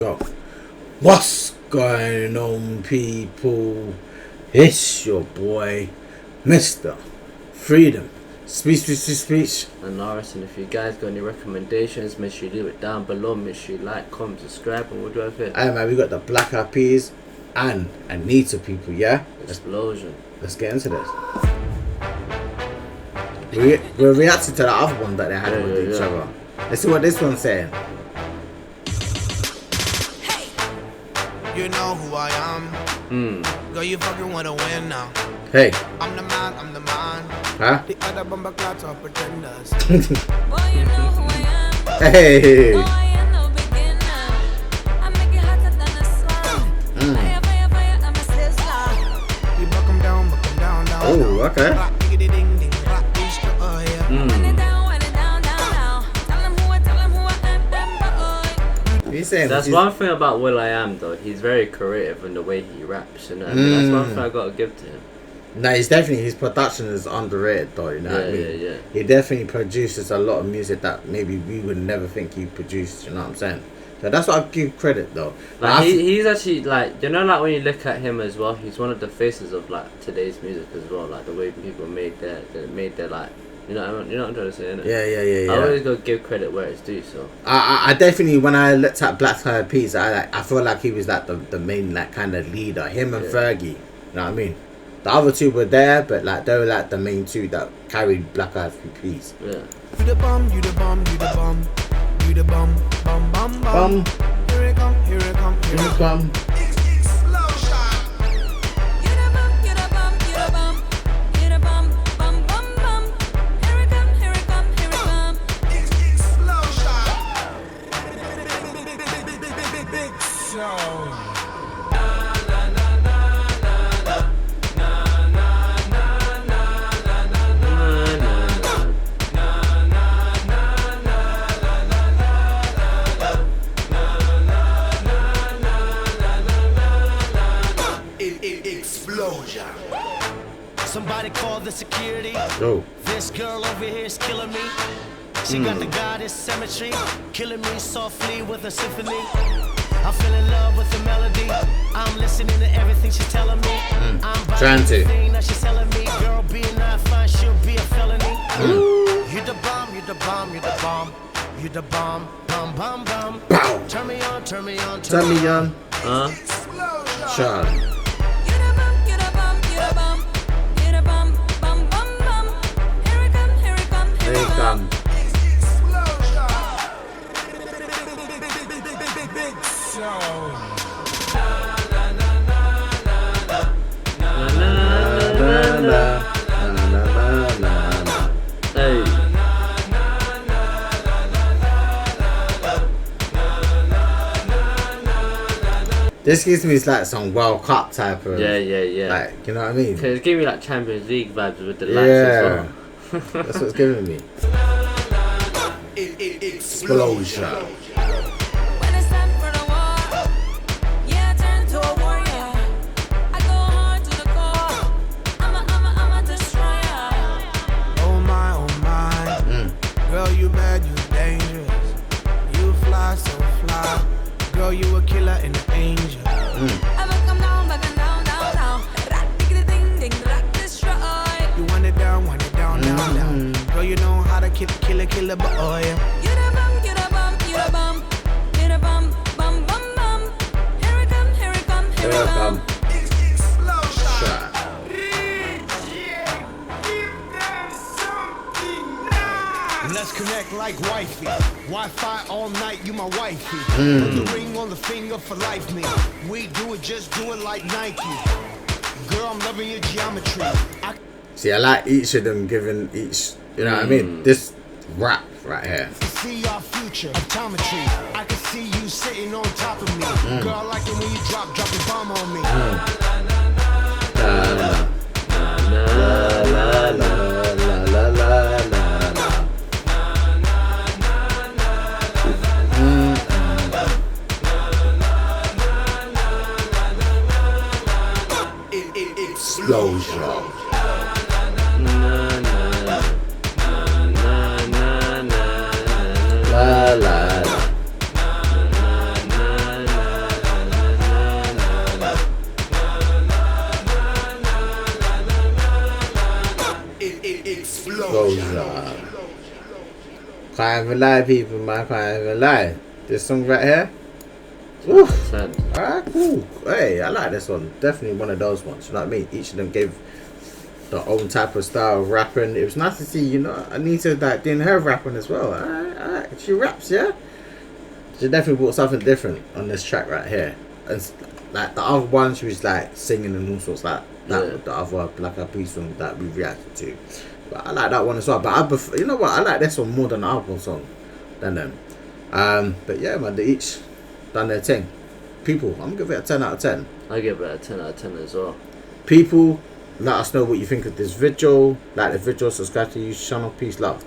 Go. What's going on, people? It's your boy, Mr. Freedom Speech and RS, and if you guys got any recommendations, make sure you leave it down below. Make sure you like, comment, subscribe, and we'll do it. Hey man, we got the Black Eyed Peas and Anitta people, yeah? Explosion. Let's get into this. We're reacting to the other one that they had with each other. Let's see what this one's saying. You know who I am. Girl, you fucking wanna win now. Hey. I'm the man, I'm the man. Huh? The other bumper clots are pretenders. Boy, you know who I am. Hey. Boy, I am no beginner. I make it hotter than a slum. Fire, fire, fire, I'm a sizzler. You buck 'em down, down. Oh, okay. Rock, diggity, ding, ding, rock, Easter, oh yeah. When it down, down. Tell them who I am, boy. He's saying that's one thing about Will I Am though. He's very creative in the way he raps. You know, what I mean? That's one thing I gotta give to him. No, he's definitely, his production is underrated though, you know what I mean? Yeah. He definitely produces a lot of music that maybe we would never think he produced, you know what I'm saying? So that's what I give credit though. Like he's actually like, you know, like when you look at him as well, he's one of the faces of like today's music as well. Like the way people made their like, you know what I'm trying to say, innit? Yeah. I always gotta give credit where it's due. So I definitely, when I looked at Black Eyed Peas, I feel like he was like the main like kind of leader. Him and Fergie, you know what I mean? The other two were there, but like they were like the main two that carried Black Eyed Peas. yeah. You the bomb, you the bomb, you the bomb. You the bomb, bomb, bomb, bomb. Here it come, here it come, here it come. Explosion. You the bum, you the bum, you the bum. You the bum, bum, bum, bum. Here it come, here it come, here it come. Explosion. Big sound. Explosion. Somebody call the security. Oh. This girl over here is killing me. She got the goddess symmetry, killing me softly with a symphony. I fell in love with the melody. I'm listening to everything she's telling me. I'm Trying to. everything that she's telling me. Girl, being not fine, she'll be a felony. You the bomb, you the bomb, you the bomb. You the bomb, bomb, bomb, bomb. Bow. Turn me on, turn me on, Tell me, young. Charlie. You the bum, you the bum, you the bum. You the bum, bum, bum, bum. Here it come, here it come, here Here it it come. come. Big sound. Hey. This gives me like some World Cup type of Yeah. like, you know what I mean? It's giving me like Champions League vibes with the lights as well. That's what it's giving me. Explosion. When it's time for the war, yeah, I turn to a warrior. I go hard to the core. I'm a destroyer. Oh my. Girl, you bad, you dangerous. You fly so fly. Girl, you a killer and an angel. I will come down, back and down. Rock, diggity, ding, ding, rock, destroy. You want it down, down. Girl, you know how to kill a boy. You the bum, you the bum, you the bum. You the bum, bum, bum, bum. Here it come, here it come, here it come. Shot. Let's connect like wifey. Wi-Fi all night, you my wifey. Put the ring on the finger for life, me. We do it, just do it like Nike. Girl, I'm loving your geometry. See, I like each of them giving each, you know what I mean? This rap right here. See our future, optometry. I can see you sitting on top of me. Girl, I like it when you drop a bomb on me. Explosion. La la la. eXplosion. Can't even lie, people, man. Can't even lie. This song right here. Woo. 10. Alright, cool. Hey, I like this one. Definitely one of those ones. You know what I mean? Each of them gave their own type of style of rapping. It was nice to see, you know, Anitta like doing her rapping as well. Alright. She raps, yeah. She definitely brought something different on this track right here. And like the other one, she was like singing and all sorts like that. Yeah. The other Black Eyed Peas song that we reacted to. But I like that one as well. But you know what? I like this one more than the other song than them. But yeah, man, they each done their thing. People, I'm gonna give it a 10 out of 10. I give it a 10 out of 10 as well. People, let us know what you think of this video. Like the video, subscribe to the YouTube channel. Peace, love.